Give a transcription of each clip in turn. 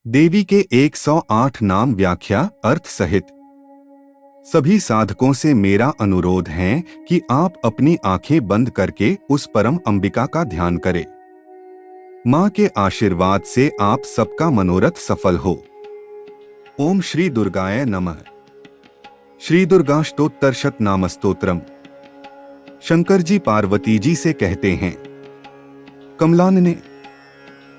देवी के 108 नाम व्याख्या अर्थ सहित। सभी साधकों से मेरा अनुरोध है कि आप अपनी आंखें बंद करके उस परम अंबिका का ध्यान करें। मां के आशीर्वाद से आप सबका मनोरथ सफल हो। ओम श्री दुर्गाय नमः। श्री दुर्गाष्टोत्तरशत नाम स्तोत्रम। शंकर जी पार्वती जी से कहते हैं, कमलानने,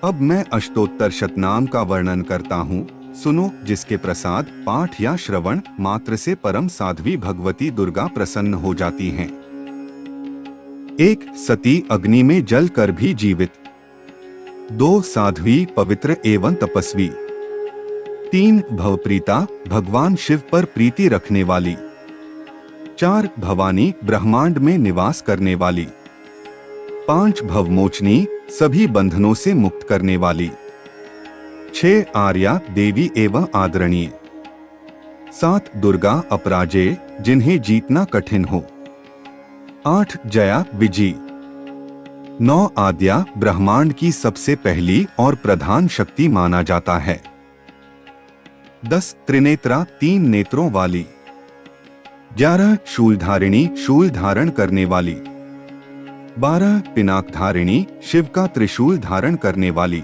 अब मैं अष्टोत्तर शतनाम का वर्णन करता हूँ, सुनो, जिसके प्रसाद पाठ या श्रवण मात्र से परम साध्वी भगवती दुर्गा प्रसन्न हो जाती हैं। 1 सती अग्नि में जल कर भी जीवित। 2 साध्वी पवित्र एवं तपस्वी। 3 भवप्रीता भगवान शिव पर प्रीति रखने वाली। 4 भवानी ब्रह्मांड में निवास करने वाली। 5 भवमोचनी सभी बंधनों से मुक्त करने वाली। 6 आर्या देवी एवं आदरणीय। 7 दुर्गा अपराजेय जिन्हें जीतना कठिन हो। 8 जया विजयी। 9 आद्या ब्रह्मांड की सबसे पहली और प्रधान शक्ति माना जाता है। 10 त्रिनेत्रा 3 नेत्रों वाली। 11 शूलधारिणी शूल धारण करने वाली। 12 पिनाकधारिणी शिव का त्रिशूल धारण करने वाली।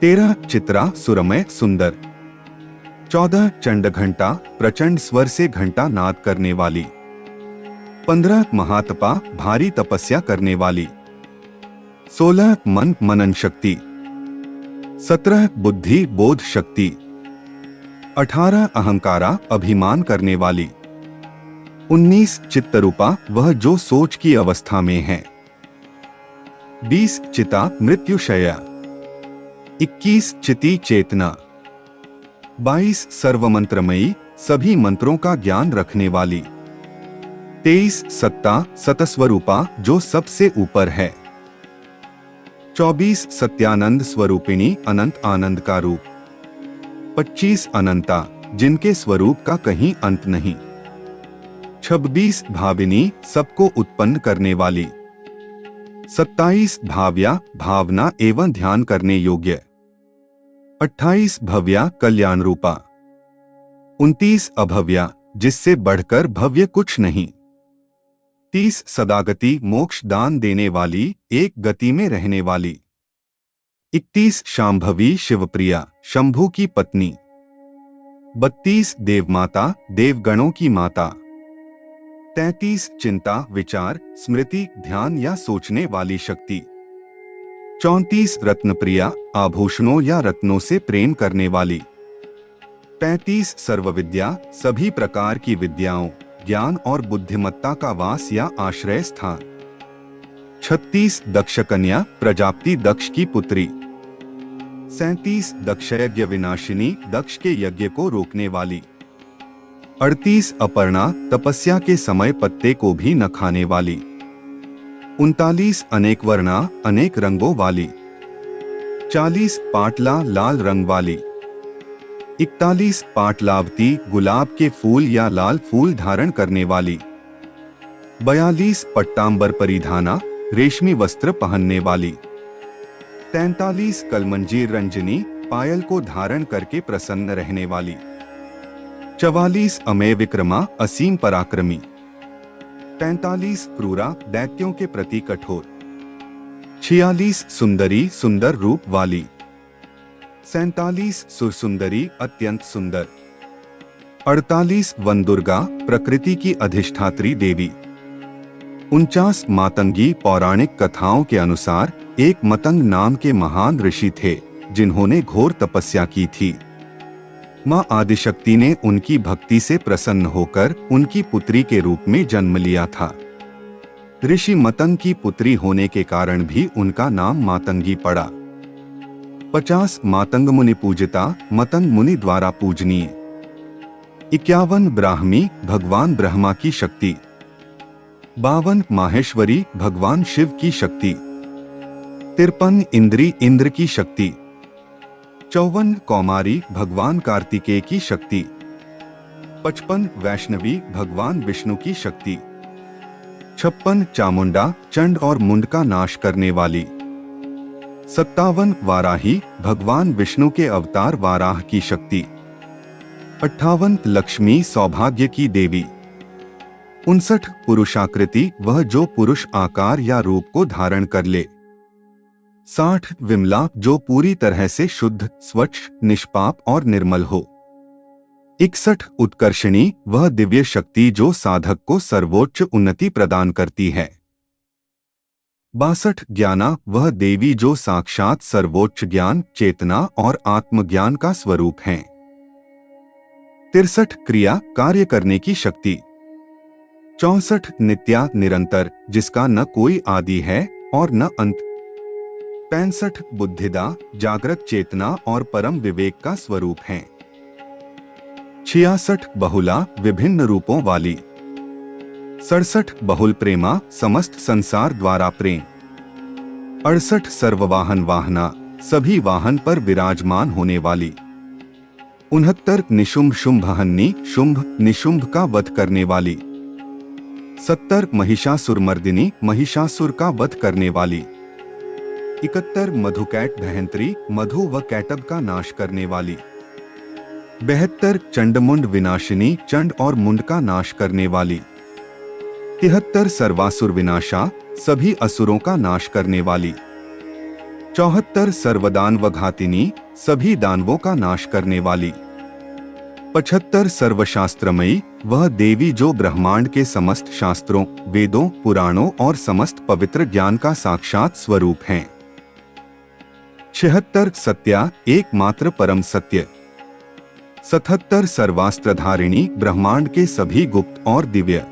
13 चित्रा सुरमय सुंदर। 14 चंडघंटा प्रचंड स्वर से घंटा नाद करने वाली। 15 महातपा भारी तपस्या करने वाली। 16 मन मनन शक्ति। 17 बुद्धि बोध शक्ति। 18 अहंकारा अभिमान करने वाली। 19 चित्तरूपा वह जो सोच की अवस्था में है। 20 चिता मृत्युशया। 21 चिति चेतना। 22 सर्वमंत्रमयी सभी मंत्रों का ज्ञान रखने वाली। 23 सत्ता सतस्वरूपा जो सबसे ऊपर है। 24 सत्यानंद स्वरूपिणी अनंत आनंद का रूप। 25 अनंता जिनके स्वरूप का कहीं अंत नहीं। 26 भाविनी सबको उत्पन्न करने वाली। 27 भाव्या भावना एवं ध्यान करने योग्य। 28 भव्या कल्याण रूपा। 29 अभव्या जिससे बढ़कर भव्य कुछ नहीं। 30 सदागति मोक्ष दान देने वाली एक गति में रहने वाली। 31 शांभवी शिवप्रिया शंभु की पत्नी। 32 देवमाता देवगणों की माता। 33 चिंता विचार स्मृति ध्यान या सोचने वाली शक्ति। 34 रत्नप्रिया आभूषणों या रत्नों से प्रेम करने वाली। 35 सर्वविद्या सभी प्रकार की विद्याओं ज्ञान और बुद्धिमत्ता का वास या आश्रय स्थान। 36 दक्ष कन्या प्रजापति दक्ष की पुत्री। 37 दक्षयज्ञ विनाशिनी दक्ष के यज्ञ को रोकने वाली। 38 अपर्णा तपस्या के समय पत्ते को भी न खाने वाली। 39 अनेक वर्णा अनेक रंगों वाली। 40 पाटला लाल रंग वाली। 41 पाटलावती गुलाब के फूल या लाल फूल धारण करने वाली। 42 पट्टांबर परिधाना रेशमी वस्त्र पहनने वाली। 43 कलमंजीर रंजनी पायल को धारण करके प्रसन्न रहने वाली। 44 अमेय विक्रमा असीम पराक्रमी। 45 क्रूरा दैत्यों के प्रति कठोर। 46 सुंदरी सुंदर रूप वाली। 47 सुरसुंदरी अत्यंत सुंदर। 48 वन दुर्गा प्रकृति की अधिष्ठात्री देवी। 49 मातंगी पौराणिक कथाओं के अनुसार एक मतंग नाम के महान ऋषि थे जिन्होंने घोर तपस्या की थी। मां आदिशक्ति ने उनकी भक्ति से प्रसन्न होकर उनकी पुत्री के रूप में जन्म लिया था। ऋषि मतंग की पुत्री होने के कारण भी उनका नाम मातंगी पड़ा। 50 मातंग मुनि पूजिता मतंग मुनि द्वारा पूजनीय। 51 ब्राह्मी भगवान ब्रह्मा की शक्ति। 52 माहेश्वरी भगवान शिव की शक्ति। 53 इंद्री इंद्र की शक्ति। 54 कौमारी भगवान कार्तिकेय की शक्ति। 55 वैष्णवी भगवान विष्णु की शक्ति। 56 चामुंडा चंड और मुंड का नाश करने वाली। 57 वाराही, भगवान विष्णु के अवतार वाराह की शक्ति। 58 लक्ष्मी, सौभाग्य की देवी। 59 पुरुषाकृति, वह जो पुरुष आकार या रूप को धारण कर ले। 60 विमला, जो पूरी तरह से शुद्ध, स्वच्छ, निष्पाप और निर्मल हो। 61 उत्कर्षणी, वह दिव्य शक्ति जो साधक को सर्वोच्च उन्नति प्रदान करती है। 62 ज्ञाना, वह देवी जो साक्षात सर्वोच्च ज्ञान, चेतना और आत्मज्ञान का स्वरूप है। 63 क्रिया, कार्य करने की शक्ति। 64 नित्या, निरंतर, जिसका न कोई आदि है और न अंत। 65 बुद्धिदा, जागृत चेतना और परम विवेक का स्वरूप है। 66 बहुला, विभिन्न रूपों वाली। 67 बहुल प्रेमा, समस्त संसार द्वारा प्रेम। 68 सर्ववाहन वाहना, सभी वाहन पर विराजमान होने वाली। 69 निशुंभ शुंभहन्नी, शुंभ निशुंभ का वध करने वाली। 70 महिषासुरमर्दिनी, महिषासुर का वध करने वाली। 71 मधुकैट भयंत्री, मधु व कैटब का नाश करने वाली। 72 चंडमुंड विनाशिनी, चंड और मुंड का नाश करने वाली। 73 सर्वासुर विनाशा, सभी असुरों का नाश करने वाली। 74 सर्वदानव घातिनी, सभी दानवों का नाश करने वाली। 75 सर्वशास्त्रमयी, वह देवी जो ब्रह्मांड के समस्त शास्त्रों, वेदों, पुराणों और समस्त पवित्र ज्ञान का साक्षात स्वरूप है। 76 सत्या, एकमात्र परम सत्य। 77 सर्वास्त्रधारिणी, ब्रह्मांड के सभी गुप्त और दिव्य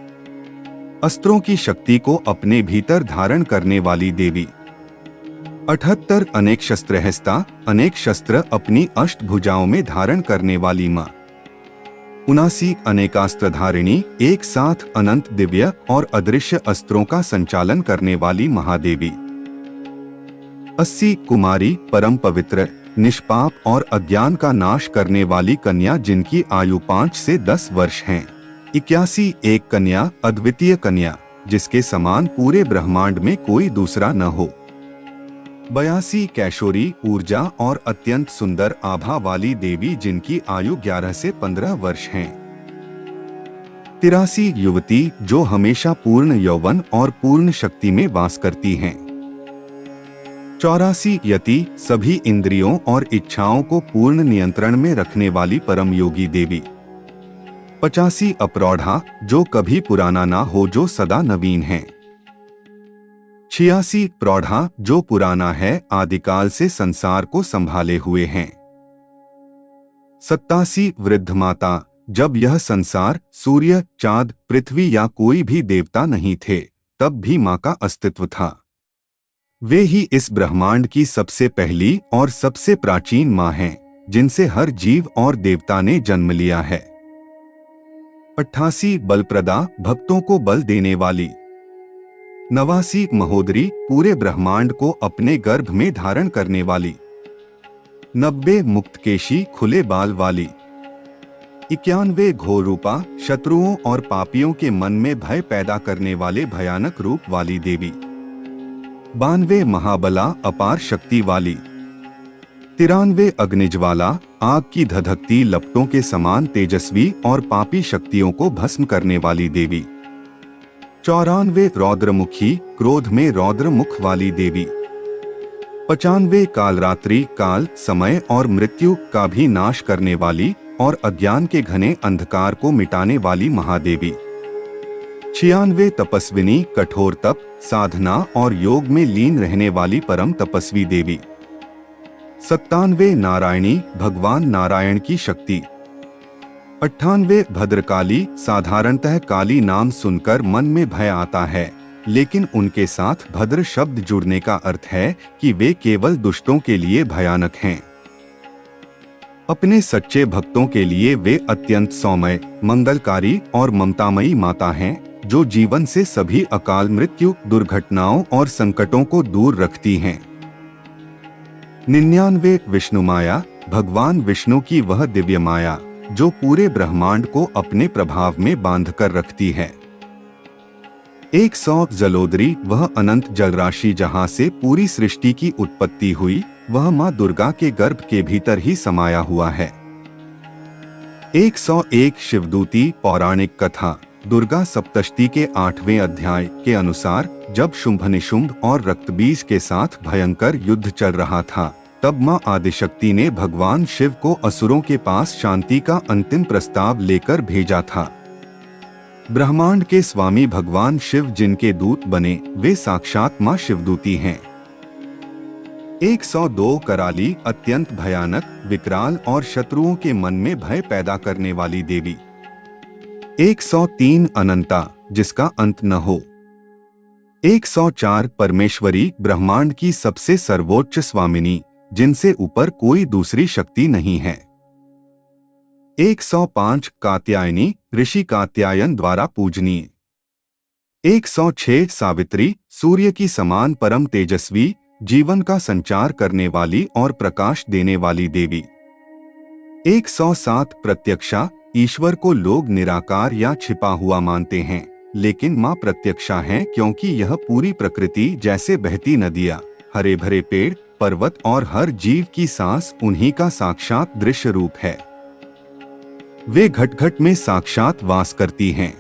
अस्त्रों की शक्ति को अपने भीतर धारण करने वाली देवी। 78 अनेक शस्त्रहस्ता, अनेक शस्त्र अपनी अष्टभुजाओं में धारण करने वाली माँ। 79 अनेकास्त्रधारिणी, एक साथ अनंत दिव्य और अदृश्य अस्त्रों का संचालन करने वाली महादेवी। 80 कुमारी, परम पवित्र, निष्पाप और अज्ञान का नाश करने वाली कन्या जिनकी आयु 5 से 10 वर्ष है। 81 एक कन्या, अद्वितीय कन्या, जिसके समान पूरे ब्रह्मांड में कोई दूसरा न हो। 82 कैशोरी, ऊर्जा और अत्यंत सुंदर आभा वाली देवी जिनकी आयु 11 से 15 वर्ष है। 83 युवती, जो हमेशा पूर्ण यौवन और पूर्ण शक्ति में वास करती हैं। 84 यति, सभी इंद्रियों और इच्छाओं को पूर्ण नियंत्रण में रखने वाली परम योगी देवी। 85 अप्रौढ़ा, जो कभी पुराना ना हो, जो सदा नवीन है। 86 प्रौढ़ा, जो पुराना है, आदिकाल से संसार को संभाले हुए हैं। 87 वृद्ध माता, जब यह संसार, सूर्य, चांद, पृथ्वी या कोई भी देवता नहीं थे, तब भी माँ का अस्तित्व था। वे ही इस ब्रह्मांड की सबसे पहली और सबसे प्राचीन माँ हैं, जिनसे हर जीव और देवता ने जन्म लिया है। 88 बलप्रदा, भक्तों को बल देने वाली। 89 महोदरी, पूरे ब्रह्मांड को अपने गर्भ में धारण करने वाली। 90 मुक्तकेशी, खुले बाल वाली। 91 घोर रूपा, शत्रुओं और पापियों के मन में भय पैदा करने वाले भयानक रूप वाली देवी। 92 महाबला, अपार शक्ति वाली। 93 अग्निज्वाला, आग की धधकती लपटों के समान तेजस्वी और पापी शक्तियों को भस्म करने वाली देवी। 94 रौद्रमुखी, क्रोध में रौद्र मुख वाली देवी। 95 कालरात्रि, काल, समय और मृत्यु का भी नाश करने वाली और अज्ञान के घने अंधकार को मिटाने वाली महादेवी। 96 तपस्विनी, कठोर तप, साधना और योग में लीन रहने वाली परम तपस्वी देवी। 97 नारायणी, भगवान नारायण की शक्ति। 98 भद्रकाली, साधारणतः काली नाम सुनकर मन में भय आता है, लेकिन उनके साथ भद्र शब्द जुड़ने का अर्थ है कि वे केवल दुष्टों के लिए भयानक हैं। अपने सच्चे भक्तों के लिए वे अत्यंत सौम्य, मंगलकारी और ममतामयी माता हैं, जो जीवन से सभी अकाल मृत्यु, दुर्घटनाओं और संकटों को दूर रखती हैं। 99 विष्णु माया, भगवान विष्णु की वह दिव्य माया जो पूरे ब्रह्मांड को अपने प्रभाव में बांधकर रखती है। 100 जलोदरी, वह अनंत जलराशि जहाँ से पूरी सृष्टि की उत्पत्ति हुई, वह माँ दुर्गा के गर्भ के भीतर ही समाया हुआ है। 101 शिवदूती, पौराणिक कथा। दुर्गा सप्तशती के 8वें अध्याय के अनुसार जब शुंभ निशुंभ और रक्तबीज के साथ भयंकर युद्ध चल रहा था, तब माँ आदिशक्ति ने भगवान शिव को असुरों के पास शांति का अंतिम प्रस्ताव लेकर भेजा था। ब्रह्मांड के स्वामी भगवान शिव जिनके दूत बने, वे साक्षात माँ शिवदूती हैं। 102 कराली, अत्यंत भयानक, विकराल और शत्रुओं के मन में भय पैदा करने वाली देवी। 103 अनंता, जिसका अंत न हो। 104 परमेश्वरी, ब्रह्मांड की सबसे सर्वोच्च स्वामिनी, जिनसे ऊपर कोई दूसरी शक्ति नहीं है। 105 कात्यायनी, ऋषि कात्यायन द्वारा पूजनीय। 106 सावित्री, सूर्य की समान परम तेजस्वी, जीवन का संचार करने वाली और प्रकाश देने वाली देवी। 107 प्रत्यक्षा, ईश्वर को लोग निराकार या छिपा हुआ मानते हैं, लेकिन माँ प्रत्यक्षा है, क्योंकि यह पूरी प्रकृति जैसे बहती नदियाँ, हरे भरे पेड़ पर्वत और हर जीव की सांस उन्हीं का साक्षात दृश्य रूप है। वे घट घट में साक्षात वास करती हैं।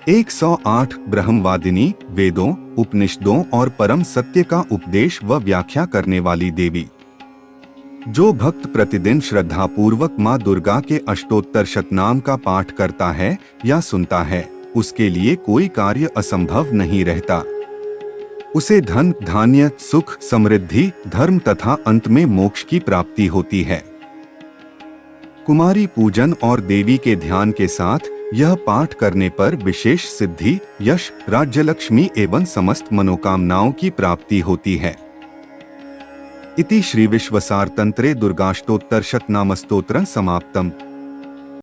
108 ब्रह्मवादिनी, वेदों, उपनिषदों और परम सत्य का उपदेश व व्याख्या करने वाली देवी। जो भक्त प्रतिदिन श्रद्धापूर्वक माँ दुर्गा के अष्टोत्तर शतनाम का पाठ करता है या सुनता है, उसके लिए कोई कार्य असंभव नहीं रहता। उसे धन धान्य सुख समृद्धि धर्म तथा अंत में मोक्ष की प्राप्ति होती है। कुमारी पूजन और देवी के ध्यान के साथ यह पाठ करने पर विशेष सिद्धि, यश, राज्यलक्ष्मी एवं समस्त मनोकामनाओं की प्राप्ति होती है। इति श्री विश्वसार तंत्रे दुर्गाष्टोत्तर शतनामस्तोत्रं समाप्तम्।